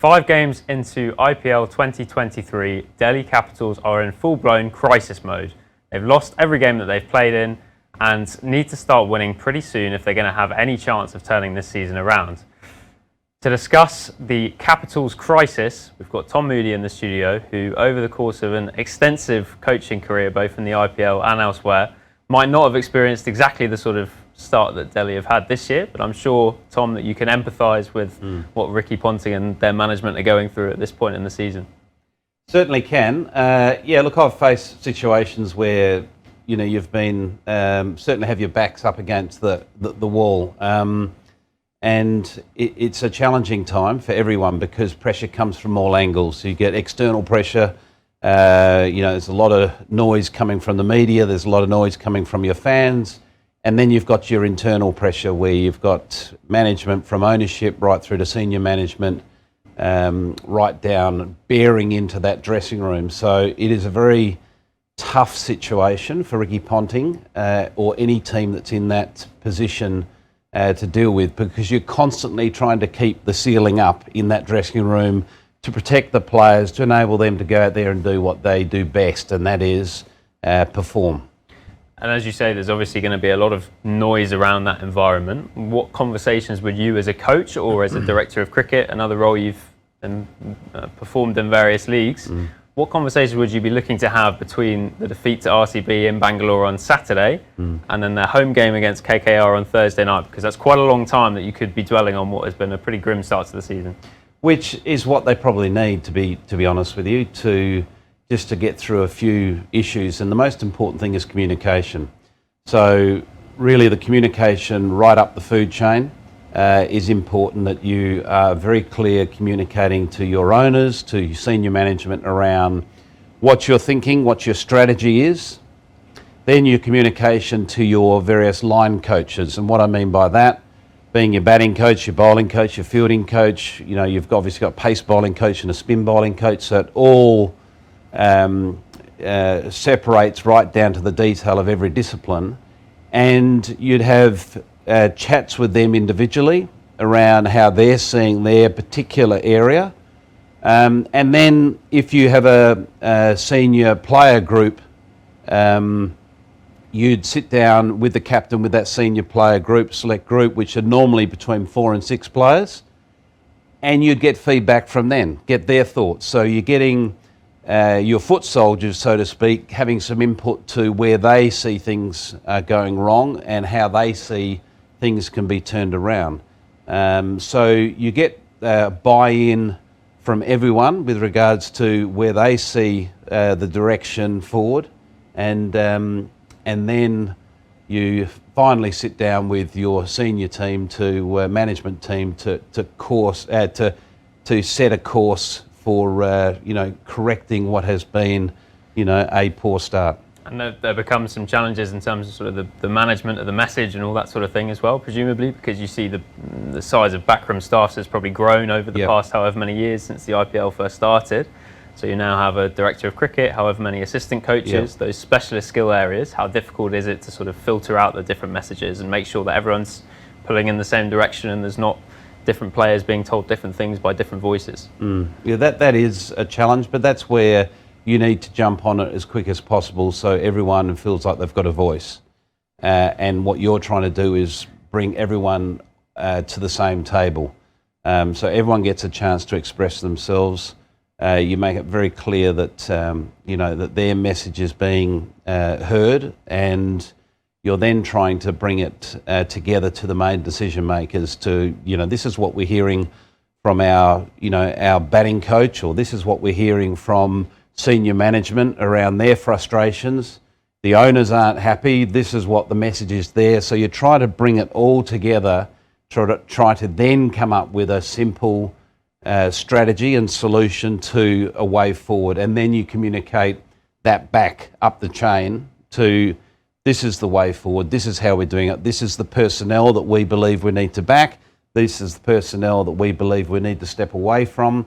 5 games into IPL 2023, Delhi Capitals are in full-blown crisis mode. They've lost every game that they've played in and need to start winning pretty soon if they're going to have any chance of turning this season around. To discuss the Capitals crisis, we've got Tom Moody in the studio, who over the course of an extensive coaching career, both in the IPL and elsewhere, might not have experienced exactly the sort of start that Delhi have had this year, but I'm sure, Tom, that you can empathise with what Ricky Ponting and their management are going through at this point in the season. Certainly can. Look, I've faced situations where you've been certainly have your backs up against the wall, and it's a challenging time for everyone because pressure comes from all angles. So you get external pressure. There's a lot of noise coming from the media. There's a lot of noise coming from your fans. And then you've got your internal pressure where you've got management from ownership right through to senior management, right down, bearing into that dressing room. So it is a very tough situation for Ricky Ponting or any team that's in that position to deal with, because you're constantly trying to keep the ceiling up in that dressing room to protect the players, to enable them to go out there and do what they do best, and that is perform. And as you say, there's obviously going to be a lot of noise around that environment. What conversations would you, as a coach or as a director of cricket, another role you've performed in various leagues, what conversations would you be looking to have between the defeat to RCB in Bengaluru on Saturday and then their home game against KKR on Thursday night? Because that's quite a long time that you could be dwelling on what has been a pretty grim start to the season. Which is what they probably need, to be honest with you, just to get through a few issues. And the most important thing is communication. So really the communication right up the food chain is important, that you are very clear communicating to your owners, to your senior management around what you're thinking, what your strategy is. Then your communication to your various line coaches. And what I mean by that, being your batting coach, your bowling coach, your fielding coach, you've obviously got pace bowling coach and a spin bowling coach, so it all separates right down to the detail of every discipline. And you'd have chats with them individually around how they're seeing their particular area. And then if you have a senior player group, you'd sit down with the captain with that senior player group, select group, which are normally between 4 and 6 players, and you'd get feedback from them, get their thoughts. So you're getting your foot soldiers, so to speak, having some input to where they see things going wrong and how they see things can be turned around. So you get buy-in from everyone with regards to where they see the direction forward, and then you finally sit down with your senior team to management team to set a course for correcting what has been a poor start. And there become some challenges in terms of sort of the management of the message and all that sort of thing as well, presumably, because you see the size of backroom staffs has probably grown over the past however many years since the IPL first started. So you now have a director of cricket, however many assistant coaches, those specialist skill areas. How difficult is it to sort of filter out the different messages and make sure that everyone's pulling in the same direction and there's not different players being told different things by different voices? Yeah, that is a challenge, but that's where you need to jump on it as quick as possible so everyone feels like they've got a voice. And what you're trying to do is bring everyone to the same table. So everyone gets a chance to express themselves. You make it very clear that that their message is being heard, and you're then trying to bring it together to the main decision makers. To this is what we're hearing from our batting coach, or this is what we're hearing from senior management around their frustrations. The owners aren't happy. This is what the message is there. So you try to bring it all together, try to then come up with a simple strategy and solution to a way forward, and then you communicate that back up the chain to, this is the way forward, this is how we're doing it, this is the personnel that we believe we need to back, this is the personnel that we believe we need to step away from,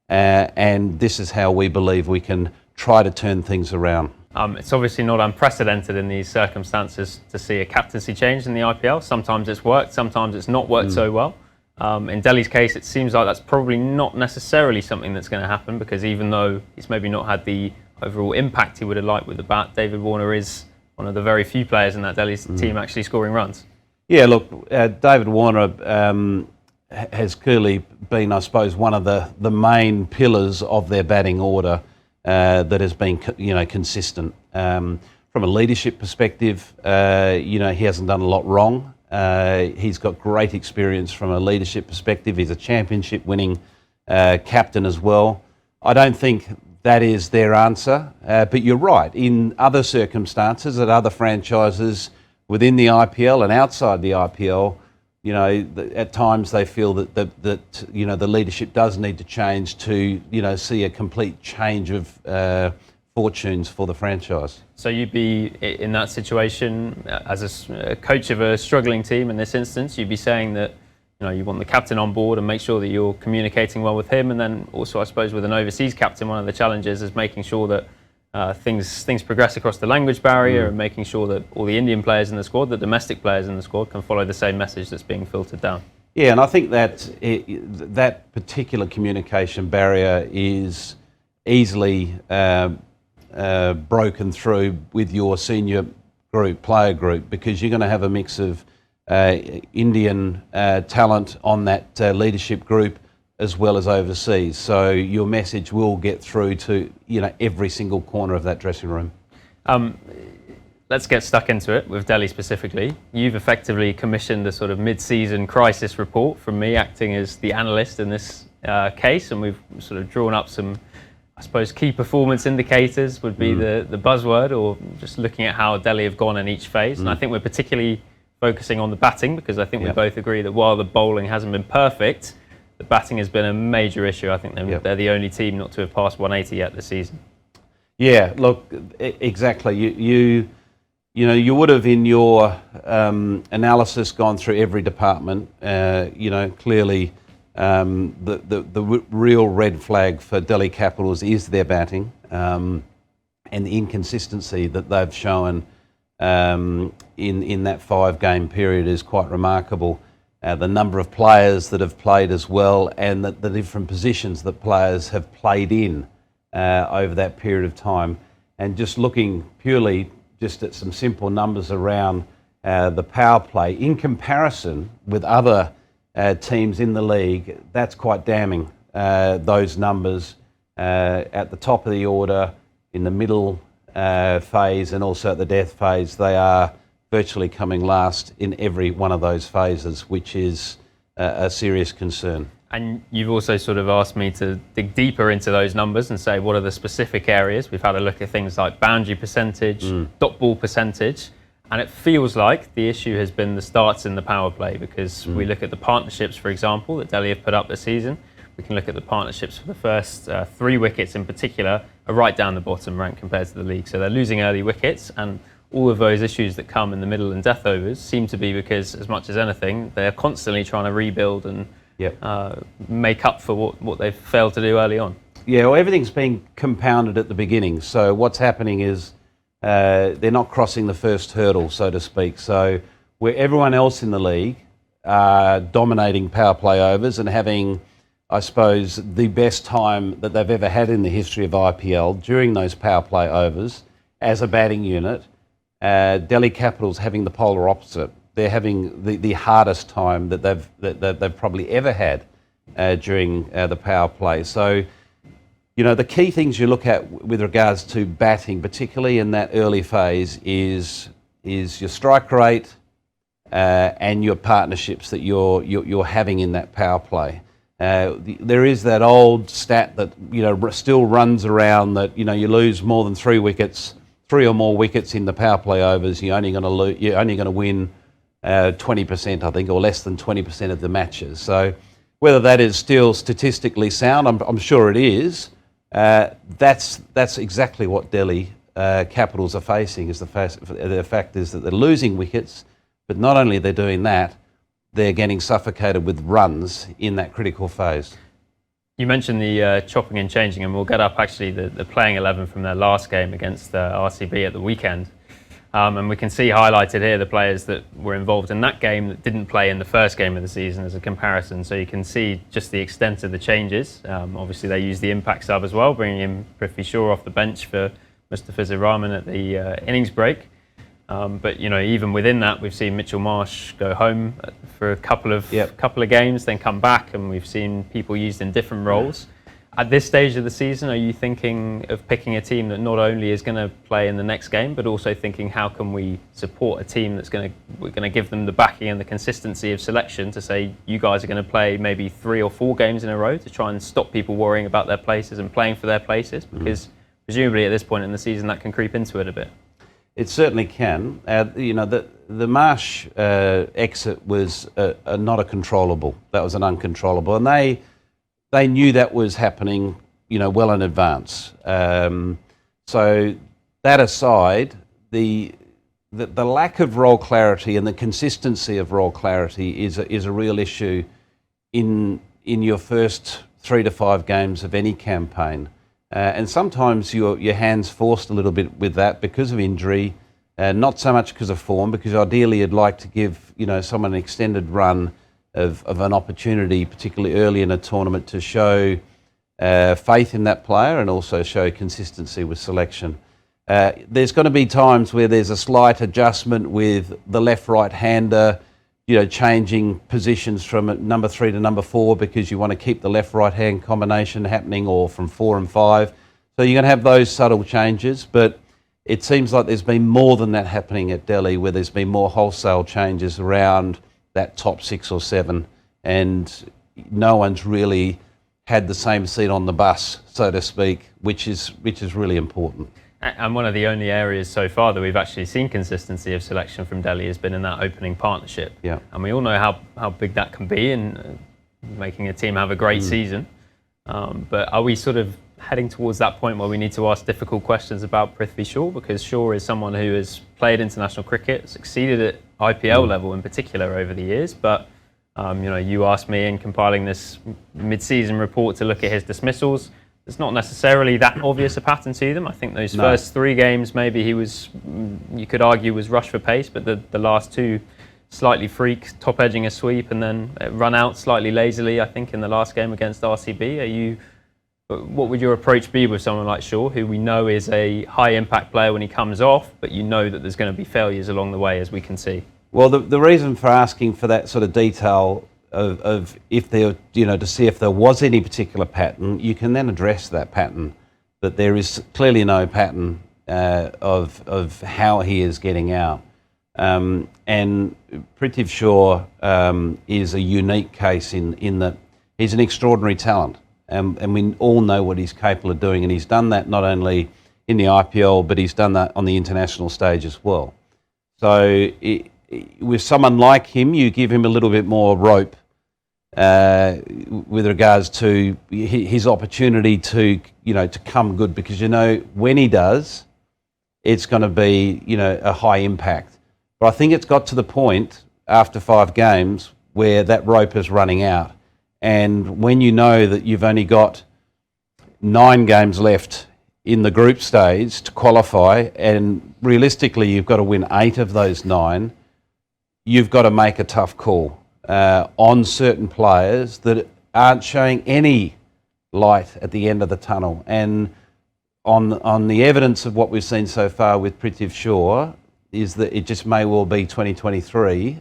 and this is how we believe we can try to turn things around. It's obviously not unprecedented in these circumstances to see a captaincy change in the IPL. Sometimes it's worked, sometimes it's not worked so well. In Delhi's case, it seems like that's probably not necessarily something that's going to happen, because even though he's maybe not had the overall impact he would have liked with the bat, David Warner is one of the very few players in that Delhi's team actually scoring runs. Yeah, look, David Warner has clearly been, I suppose, one of the main pillars of their batting order that has been, consistent. From a leadership perspective, he hasn't done a lot wrong. He's got great experience from a leadership perspective. He's a championship-winning captain as well. I don't think that is their answer, but you're right. In other circumstances, at other franchises within the IPL and outside the IPL, at times they feel that the leadership does need to change to see a complete change of fortunes for the franchise. So you'd be in that situation as a coach of a struggling team in this instance. You'd be saying that you want the captain on board and make sure that you're communicating well with him, and then also, I suppose, with an overseas captain, one of the challenges is making sure that things progress across the language barrier and making sure that all the Indian players in the squad, the domestic players in the squad, can follow the same message that's being filtered down. Yeah, and I think that that particular communication barrier is easily broken through with your senior player group, because you're going to have a mix of Indian talent on that leadership group as well as overseas. So your message will get through to every single corner of that dressing room. Let's get stuck into it with Delhi specifically. You've effectively commissioned a sort of mid-season crisis report from me, acting as the analyst in this case, and we've sort of drawn up some, I suppose, key performance indicators would be the buzzword, or just looking at how Delhi have gone in each phase. And I think we're particularly focusing on the batting, because I think we both agree that while the bowling hasn't been perfect, the batting has been a major issue. I think they're the only team not to have passed 180 yet this season. Yeah, look, exactly. You would have in your analysis gone through every department. Clearly the real red flag for Delhi Capitals is their batting, and the inconsistency that they've shown in that 5-game period is quite remarkable. The number of players that have played as well, and the different positions that players have played in over that period of time. And just looking purely just at some simple numbers around the power play, in comparison with other teams in the league, that's quite damning. Those numbers at the top of the order, in the middle phase, and also at the death phase, they are virtually coming last in every one of those phases, which is a serious concern. And you've also sort of asked me to dig deeper into those numbers and say what are the specific areas. We've had a look at things like boundary percentage, dot ball percentage, and it feels like the issue has been the starts in the power play, because we look at the partnerships, for example, that Delhi have put up this season. We can look at the partnerships for the first 3 wickets in particular are right down the bottom rank compared to the league. So they're losing early wickets, and all of those issues that come in the middle and death overs seem to be because, as much as anything, they're constantly trying to rebuild and make up for what they've failed to do early on. Yeah, well, everything's been compounded at the beginning. So what's happening is they're not crossing the first hurdle, so to speak. So where everyone else in the league are dominating power play overs and having, I suppose, the best time that they've ever had in the history of IPL during those power play overs as a batting unit, Delhi Capitals having the polar opposite. They're having the hardest time that they've probably ever had during the power play. So, the key things you look at with regards to batting, particularly in that early phase, is your strike rate and your partnerships that you're having in that power play. There is that old stat that still runs around that you lose more than 3 or more wickets in the power play overs, you're only going to win 20%, I think, or less than 20% of the matches. So whether that is still statistically sound, I'm sure it is. That's exactly what Delhi Capitals are facing. Is the fact is that they're losing wickets, but not only they're doing that, they're getting suffocated with runs in that critical phase. You mentioned the chopping and changing, and we'll get up actually the playing 11 from their last game against RCB at the weekend. And we can see highlighted here the players that were involved in that game that didn't play in the first game of the season as a comparison. So you can see just the extent of the changes. Obviously, they used the impact sub as well, bringing in PRITHVI Shaw off the bench for Mustafa Rahman at the innings break. But even within that, we've seen Mitchell Marsh go home for a couple of games, then come back, and we've seen people used in different roles. At this stage of the season, are you thinking of picking a team that not only is going to play in the next game, but also thinking how can we support a team that's we're going to give them the backing and the consistency of selection to say you guys are going to play maybe 3 or 4 games in a row to try and stop people worrying about their places and playing for their places? Because presumably at this point in the season that can creep into it a bit. It certainly can. The Marsh exit was not a controllable. That was an uncontrollable, and they knew that was happening, well in advance. So that aside, the lack of role clarity and the consistency of role clarity is a real issue in your first 3 to 5 games of any campaign. And sometimes your hand's forced a little bit with that because of injury, not so much because of form, because ideally you'd like to give someone an extended run of an opportunity, particularly early in a tournament, to show faith in that player and also show consistency with selection. There's going to be times where there's a slight adjustment with the left-right hander, changing positions from number 3 to number 4 because you want to keep the left-right hand combination happening, or from 4 and 5. So you're going to have those subtle changes, but it seems like there's been more than that happening at Delhi, where there's been more wholesale changes around that top 6 or 7, and no one's really had the same seat on the bus, so to speak, which is really important. And one of the only areas so far that we've actually seen consistency of selection from Delhi has been in that opening partnership. Yeah. And we all know how big that can be in making a team have a great season. But are we sort of heading towards that point where we need to ask difficult questions about PRITHVI Shaw? Because Shaw is someone who has played international cricket, succeeded at IPL level in particular over the years. But you asked me in compiling this mid-season report to look at his dismissals. It's not necessarily that obvious a pattern to them. I think those first 3 games, maybe you could argue was rush for pace, but the last 2, slightly freak, top edging a sweep, and then run out slightly lazily, I think, in the last game against RCB. What would your approach be with someone like Shaw, who we know is a high impact player when he comes off, but you know that there's going to be failures along the way, as we can see? Well, the reason for asking for that sort of detail of if there, to see if there was any particular pattern, you can then address that pattern. But there is clearly no pattern of how he is getting out. And PRITHVI Shaw is a unique case in that he's an extraordinary talent. And we all know what he's capable of doing. And he's done that not only in the IPL, but he's done that on the international stage as well. So with someone like him, you give him a little bit more rope with regards to his opportunity to come good, because when he does, it's going to be a high impact. But I think it's got to the point after 5 games where that rope is running out, and when you know that you've only got 9 games left in the group stage to qualify, and realistically you've got to win 8 of those 9, you've got to make a tough call on certain players that aren't showing any light at the end of the tunnel. And on the evidence of what we've seen so far with PRITHVI Shaw is that it just may well be 2023.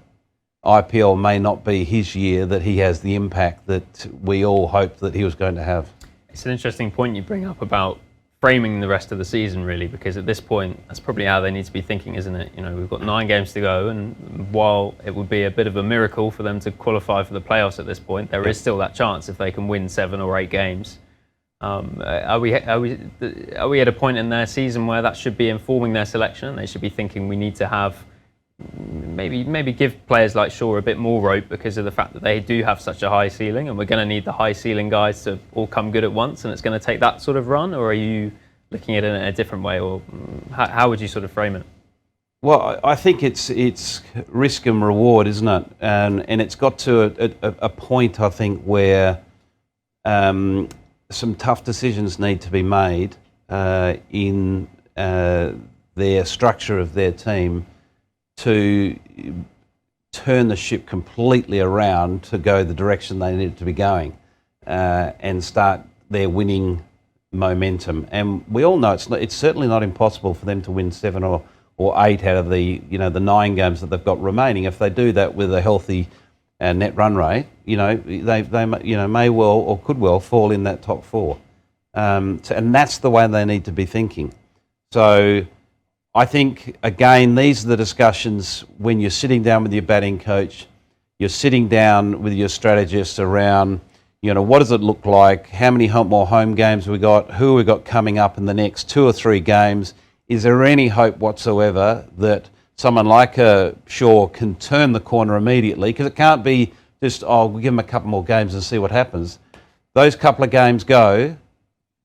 IPL may not be his year that he has the impact that we all hoped that he was going to have. It's an interesting point you bring up about framing the rest of the season, really, because at this point, that's probably how they need to be thinking, isn't it? We've got 9 games to go, and while it would be a bit of a miracle for them to qualify for the playoffs at this point, there is still that chance if they can win 7 or 8 games. Are we at a point in their season where that should be informing their selection, and they should be thinking we need to have maybe give players like Shaw a bit more rope because of the fact that they do have such a high ceiling, and we're going to need the high ceiling guys to all come good at once, and it's going to take that sort of run? Or are you looking at it in a different way, or how would you sort of frame it? Well, I think it's risk and reward, isn't it? And it's got to a point, I think, where some tough decisions need to be made in their structure of their team to turn the ship completely around to go the direction they need it to be going, and start their winning momentum. And we all know it's certainly not impossible for them to win 7 or 8 out of the 9 games that they've got remaining. If they do that with a healthy net run rate, they may well or could well fall in that top 4. And that's the way they need to be thinking. So I think, again, these are the discussions when you're sitting down with your batting coach, you're sitting down with your strategist around, what does it look like? How many more home games have we got? Who have we got coming up in the next 2 or 3 games? Is there any hope whatsoever that someone like Shaw can turn the corner immediately? Because it can't be just, we'll give him a couple more games and see what happens. Those couple of games go,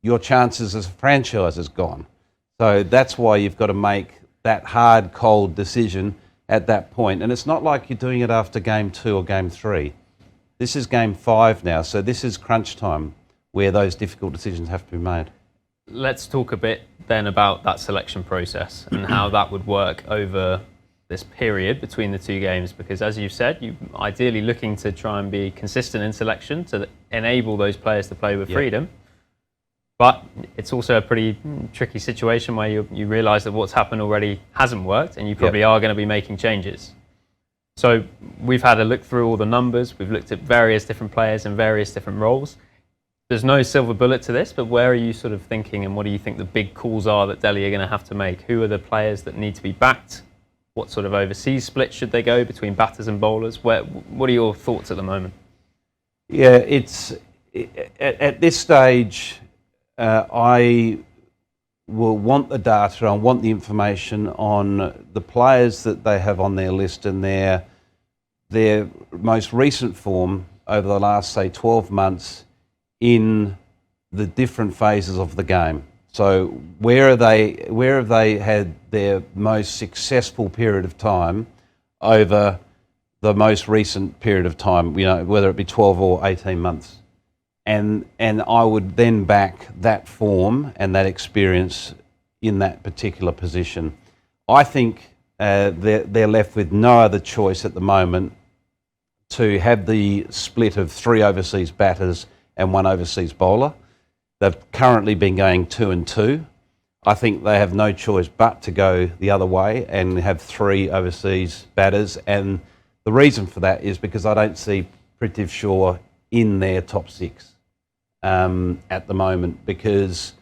your chances as a franchise is gone. So that's why you've got to make that hard, cold decision at that point. And it's not like you're doing it after game 2 or game 3. This is game 5 now, so this is crunch time where those difficult decisions have to be made. Let's talk a bit then about that selection process and how that would work over this period between the 2 games, because as you've said, you're ideally looking to try and be consistent in selection to enable those players to play with freedom. But it's also a pretty tricky situation where you realise that what's happened already hasn't worked, and you probably are going to be making changes. So we've had a look through all the numbers, we've looked at various different players in various different roles. There's no silver bullet to this, but where are you sort of thinking, and what do you think the big calls are that Delhi are going to have to make? Who are the players that need to be backed? What sort of overseas split should they go between batters and bowlers? What are your thoughts at the moment? Yeah, at this stage, I will want the data, I want the information on the players that they have on their list and their most recent form over the last, say, 12 months in the different phases of the game. So where have they had their most successful period of time over the most recent period of time, whether it be 12 or 18 months. And I would then back that form and that experience in that particular position. I think they're left with no other choice at the moment to have the split of 3 overseas batters and 1 overseas bowler. They've currently been going 2 and 2. I think they have no choice but to go the other way and have 3 overseas batters. And the reason for that is because I don't see PRITHVI Shaw in their top 6 at the moment, because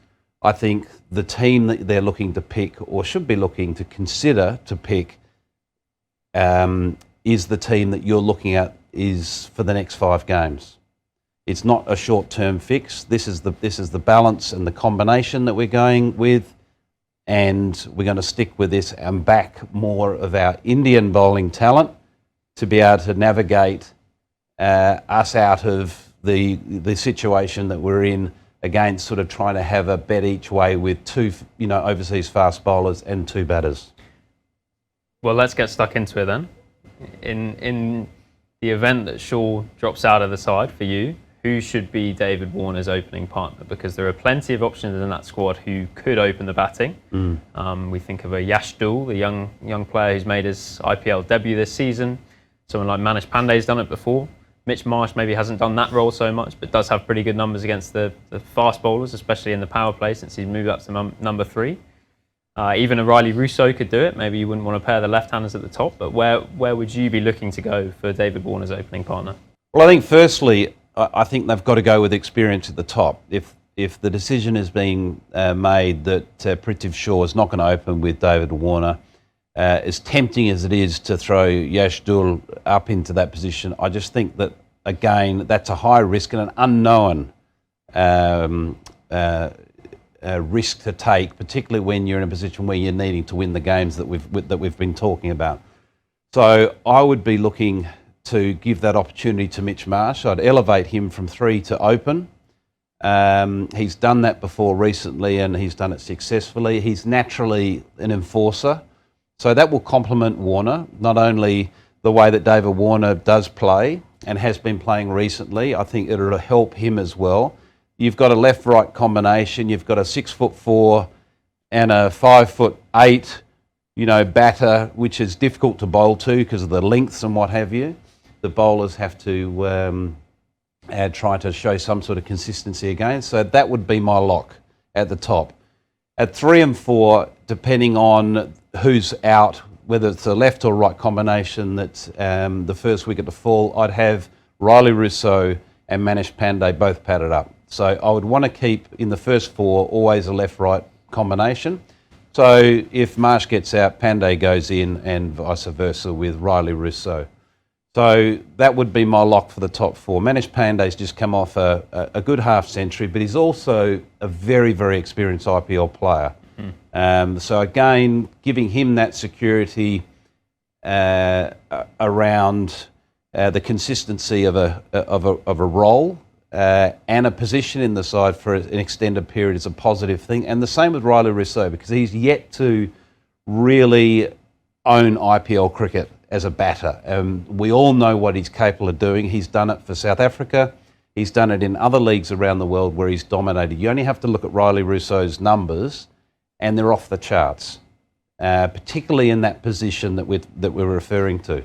I think the team that they're looking to pick, or should be looking to consider to pick, is the team that you're looking at is for the next 5 games. It's not a short-term fix. This is the balance and the combination that we're going with, and we're going to stick with this and back more of our Indian bowling talent to be able to navigate us out of the situation that we're in, against sort of trying to have a bet each way with 2 overseas fast bowlers and 2 batters. Well, let's get stuck into it then. In the event that Shaw drops out of the side for you, who should be David Warner's opening partner? Because there are plenty of options in that squad who could open the batting. We think of a Yash Dul, the young player who's made his IPL debut this season. Someone like Manish Pandey's done it before. Mitch Marsh maybe hasn't done that role so much, but does have pretty good numbers against the fast bowlers, especially in the power play since he's moved up to number 3. Even a Riley Russo could do it. Maybe you wouldn't want to pair the left-handers at the top, but where would you be looking to go for David Warner's opening partner? Well, I think firstly, I think they've got to go with experience at the top. If the decision is being made that PRITHVI Shaw is not going to open with David Warner, as tempting as it is to throw Yash Dul up into that position, I just think that, again, that's a high risk and an unknown risk to take, particularly when you're in a position where you're needing to win the games that we've been talking about. So I would be looking to give that opportunity to Mitch Marsh. I'd elevate him from 3 to open. He's done that before recently, and he's done it successfully. He's naturally an enforcer, so that will complement Warner, not only the way that David Warner does play and has been playing recently. I think it'll help him as well. You've got a left-right combination. You've got a 6'4" and a 5'8", batter, which is difficult to bowl to because of the lengths and what have you. The bowlers have to try to show some sort of consistency again. So that would be my lock at the top. At 3 and 4, depending on who's out, whether it's a left or right combination that's the first wicket to fall, I'd have Riley Rousseau and Manish Pandey both padded up. So I would want to keep in the first 4 always a left-right combination. So if Marsh gets out, Pandey goes in and vice versa with Riley Rousseau. So that would be my lock for the top 4. Manish Pandey's just come off a good half century, but he's also a very, very experienced IPL player. So again, giving him that security around the consistency of a role and a position in the side for an extended period is a positive thing. And the same with Riley Rousseau, because he's yet to really own IPL cricket as a batter. We all know what he's capable of doing. He's done it for South Africa. He's done it in other leagues around the world where he's dominated. You only have to look at Riley Rousseau's numbers and they're off the charts, particularly in that position that we're referring to.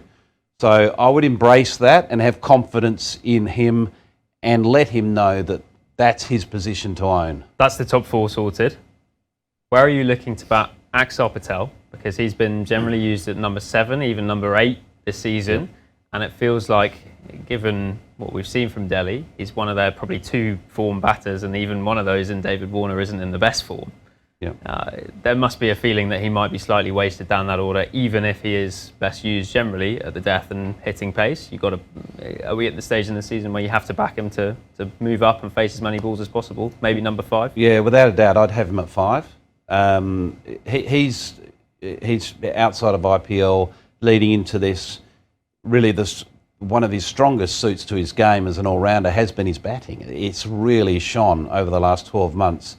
So I would embrace that and have confidence in him and let him know that that's his position to own. That's the top 4 sorted. Where are you looking to bat Axar Patel? Because he's been generally used at number 7, even number 8 this season. Yep. And it feels like, given what we've seen from Delhi, he's one of their probably 2 form batters, and even one of those in David Warner isn't in the best form. Yep. There must be a feeling that he might be slightly wasted down that order, even if he is best used generally at the death and hitting pace. Are we at the stage in the season where you have to back him to move up and face as many balls as possible? Maybe number 5? Yeah, without a doubt, I'd have him at 5. He's outside of IPL, leading into this. Really, one of his strongest suits to his game as an all-rounder has been his batting. It's really shone over the last 12 months.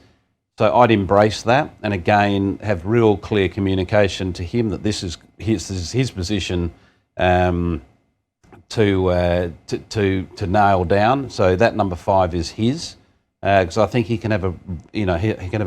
So I'd embrace that, and again have real clear communication to him that this is his position to nail down. So that number 5 is his, because I think he can have a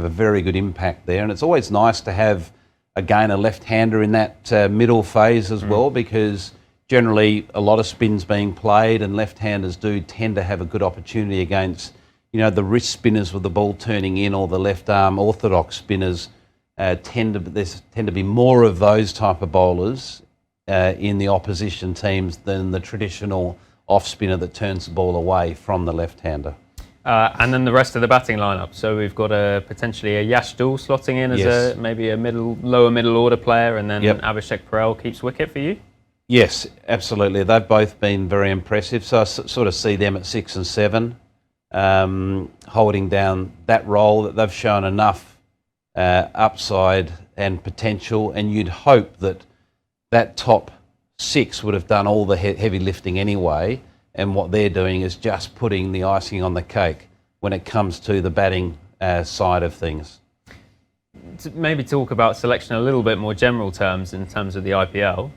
very good impact there. And it's always nice to have again a left-hander in that middle phase as well, because generally a lot of spins being played, and left-handers do tend to have a good opportunity against the wrist spinners with the ball turning in, or the left arm orthodox spinners. Tend to be more of those type of bowlers in the opposition teams than the traditional off spinner that turns the ball away from the left-hander. And then the rest of the batting lineup. So we've got potentially a Yash Dul slotting in as maybe a lower middle order player, and then Abhishek Parel keeps wicket for you. Yes, absolutely. They've both been very impressive. So I sort of see them at 6 and 7. Holding down that role. That they've shown enough upside and potential, and you'd hope that top 6 would have done all the heavy lifting anyway, and what they're doing is just putting the icing on the cake when it comes to the batting side of things. To maybe talk about selection a little bit more general terms in terms of the IPL.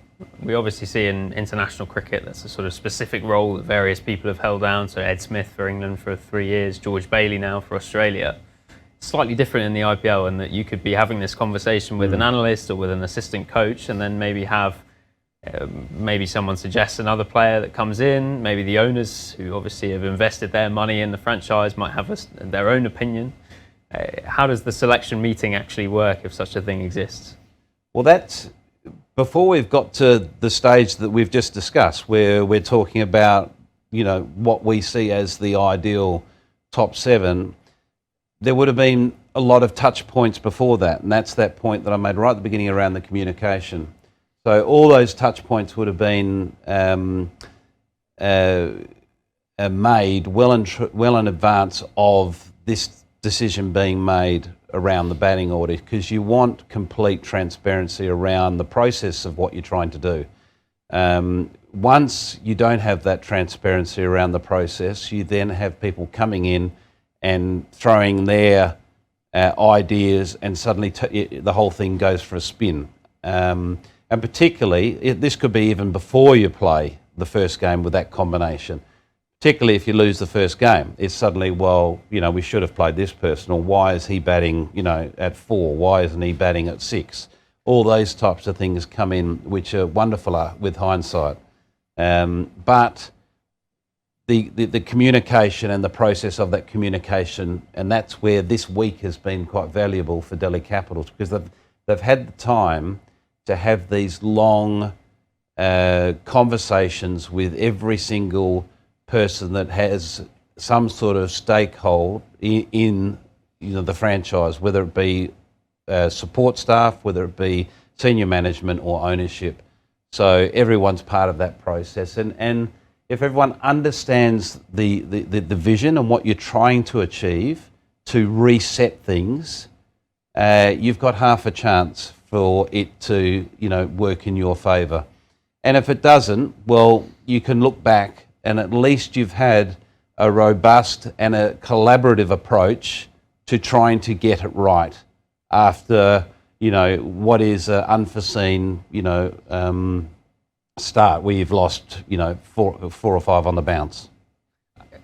We obviously see in international cricket that's a sort of specific role that various people have held down. So Ed Smith for England for 3 years, George Bailey now for Australia. Slightly different in the IPL, in that you could be having this conversation with an analyst or with an assistant coach, and then maybe have maybe someone suggests another player that comes in. Maybe the owners, who obviously have invested their money in the franchise, might have their own opinion. How does the selection meeting actually work, if such a thing exists? Well, that's before we've got to the stage that we've just discussed, where we're talking about, what we see as the ideal top 7. There would have been a lot of touch points before that, and that's that point that I made right at the beginning around the communication. So all those touch points would have been made well in advance of this decision being made around the batting order, because you want complete transparency around the process of what you're trying to do. Once you don't have that transparency around the process, you then have people coming in and throwing their ideas, and suddenly the whole thing goes for a spin. And particularly, this could be even before you play the first game with that combination. particularly if you lose the first game. It's suddenly, well, we should have played this person, or why is he batting, at 4? Why isn't he batting at 6? All those types of things come in, which are wonderful with hindsight. But the communication and the process of that communication, and that's where this week has been quite valuable for Delhi Capitals, because they've had the time to have these long conversations with every single person that has some sort of stakehold in the franchise, whether it be support staff, whether it be senior management or ownership. So everyone's part of that process, and if everyone understands the vision and what you're trying to achieve to reset things, you've got half a chance for it to work in your favour. And if it doesn't, well, you can look back and at least you've had a robust and a collaborative approach to trying to get it right after what is an unforeseen start where you've lost 4 or 5 on the bounce.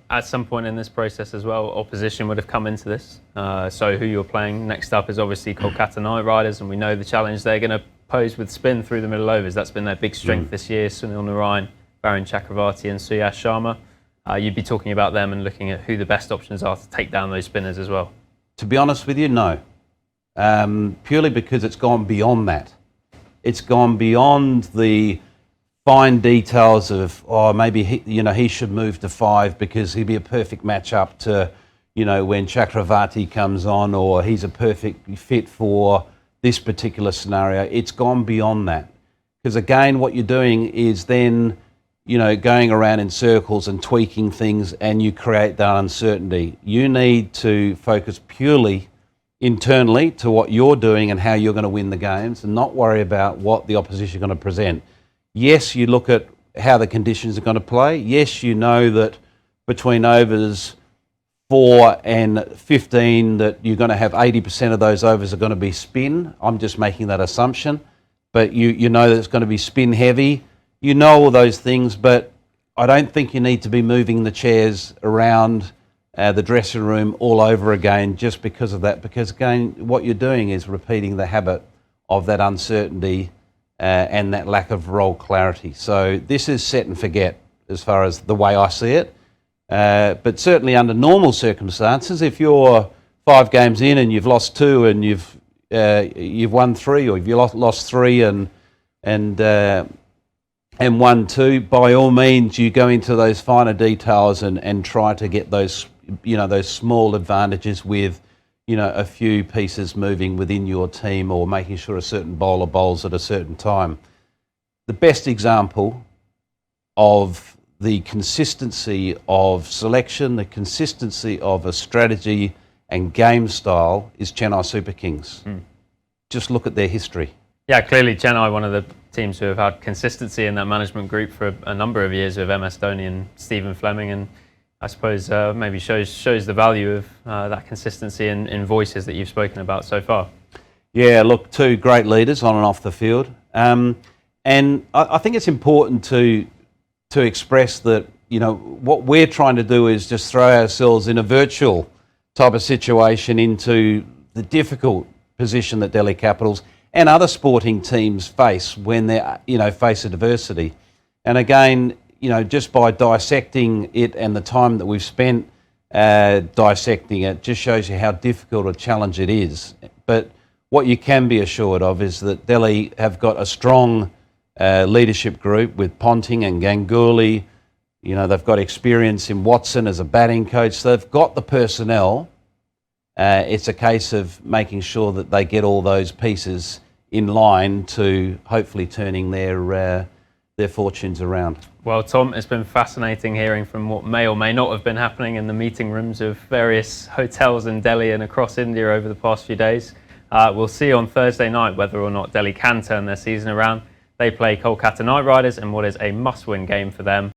At some point in this process as well, opposition would have come into this. So who you're playing next up is obviously Kolkata Knight Riders, and we know the challenge they're going to pose with spin through the middle overs. That's been their big strength this year. Sunil Narayan, Varun Chakravarti and Suyash Sharma. You'd be talking about them and looking at who the best options are to take down those spinners as well. To be honest with you, no. Purely because it's gone beyond that. It's gone beyond the fine details of, maybe he should move to 5 because he'd be a perfect match-up to, when Chakravarti comes on, or he's a perfect fit for this particular scenario. It's gone beyond that. Because again, what you're doing is then, going around in circles and tweaking things, and you create that uncertainty. You need to focus purely internally to what you're doing and how you're going to win the games, and not worry about what the opposition are going to present. Yes, you look at how the conditions are going to play. Yes, you know that between overs 4 and 15 that you're going to have 80% of those overs are going to be spin. I'm just making that assumption. But you know that it's going to be spin heavy. You know all those things, but I don't think you need to be moving the chairs around the dressing room all over again just because of that. Because again, what you're doing is repeating the habit of that uncertainty and that lack of role clarity. So this is set and forget as far as the way I see it. But certainly under normal circumstances, if you're 5 games in and you've lost 2 and you've won 3, or if you lost 3 and won 2, by all means you go into those finer details and try to get those those small advantages with a few pieces moving within your team, or making sure a certain bowler bowls at a certain time. The best example of the consistency of selection, the consistency of a strategy and game style is Chennai Super Kings. Just look at their history. Yeah, clearly Chennai, one of the teams who have had consistency in that management group for a number of years with MS Dhoni and Stephen Fleming, and I suppose maybe shows the value of that consistency in voices that you've spoken about so far. Yeah, look, 2 great leaders on and off the field. And I think it's important to express that, what we're trying to do is just throw ourselves in a virtual type of situation into the difficult position that Delhi Capitals and other sporting teams face when they face adversity. And again, just by dissecting it and the time that we've spent dissecting it just shows you how difficult a challenge it is. But what you can be assured of is that Delhi have got a strong leadership group with Ponting and Ganguly. They've got experience in Watson as a batting coach. So they've got the personnel. It's a case of making sure that they get all those pieces in line to hopefully turning their fortunes around. Well, Tom, it's been fascinating hearing from what may or may not have been happening in the meeting rooms of various hotels in Delhi and across India over the past few days. We'll see on Thursday night whether or not Delhi can turn their season around. They play Kolkata Knight Riders in what is a must-win game for them.